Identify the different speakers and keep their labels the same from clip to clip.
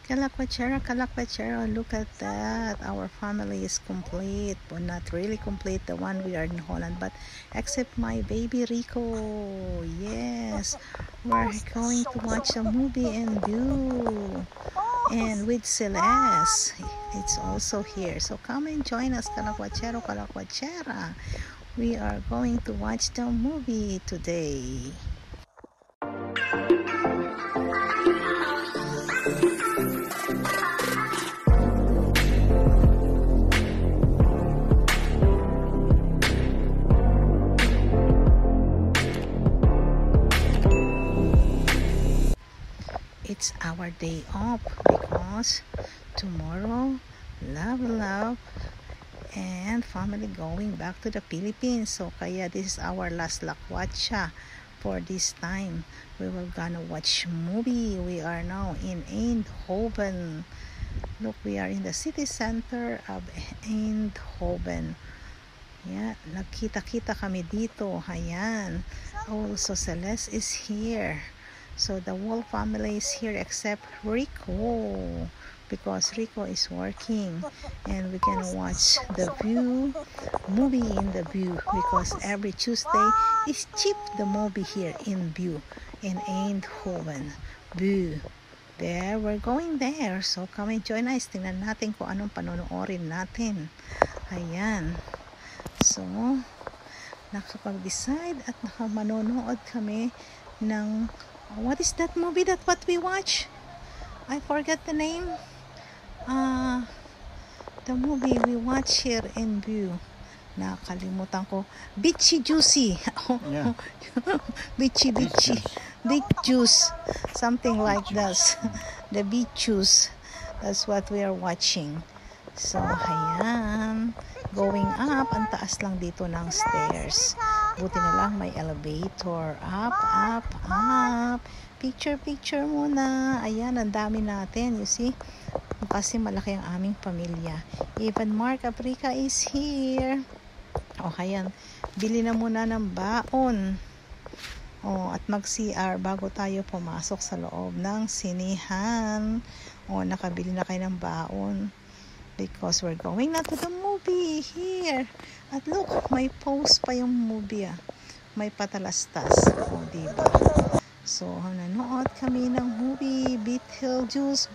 Speaker 1: Kalakwachera, look at that. Our family is complete. Well, not really complete, the one we are in Holland, but except my baby Rico. Yes, we're going to watch a movie in view. And with Celeste, it's also here. So come and join us, Kalakwachera. We are going to watch the movie today. It's our day off because tomorrow love and family going back to the Philippines. So kaya this is our last lakwatsa for this time. We will gonna watch movie. We are now in Eindhoven. Look, we are in the city center of Eindhoven. Yeah, nagkita-kita kami dito. Ayan. Oh, so Celeste is here. So the whole family is here except Rico, because Rico is working, and we can watch the View movie in the View, because every Tuesday is cheap the movie here in View in Eindhoven. View. There, we're going there. So come and join us. Tingnan natin kung anong panonoorin natin. Ayan. So nakapag-decide at manonood kami ng what is that movie that what we watch? I forget the name. The movie we watch here in View. Nakalimutan ko. Bitchy Juicy.
Speaker 2: Yeah.
Speaker 1: Bitchy. Big juice. Something like that. The big juice. That's what we are watching. So, ayan. Going up. Ang taas lang dito ng stairs. Buti na lang may elevator. Up. Picture muna. Ayan, ang dami natin. You see? Kasi malaki ang aming pamilya. Even Mark Africa is here. Ayan. Bili na muna ng baon. At mag-CR bago tayo pumasok sa loob ng sinihan. Nakabili na kayo ng baon. Because we're going na to the movie here. At look, may pause pa yung movie. May patalastas. Diba? So, nanood kami ng movie Beetlejuice.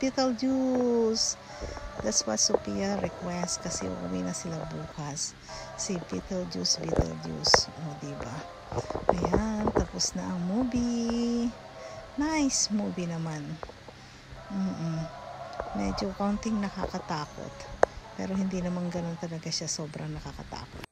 Speaker 1: That's what Sophia request kasi uuwi na sila bukas. Si Beetlejuice. Diba? Ayan, tapos na ang movie. Nice movie naman. Medyo konting nakakatakot, pero hindi naman ganun talaga siya sobrang nakakatakot.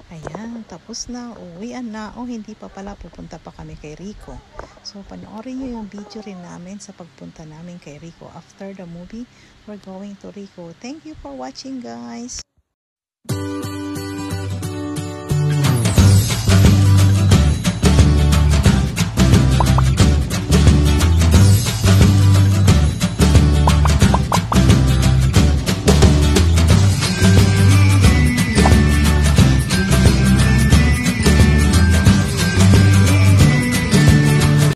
Speaker 1: Ayan, tapos na, uwian na. Hindi pa pala, pupunta pa kami kay Rico. So panoorin nyo yung video rin namin sa pagpunta namin kay Rico. After the movie, we're going to Rico. Thank you for watching, guys.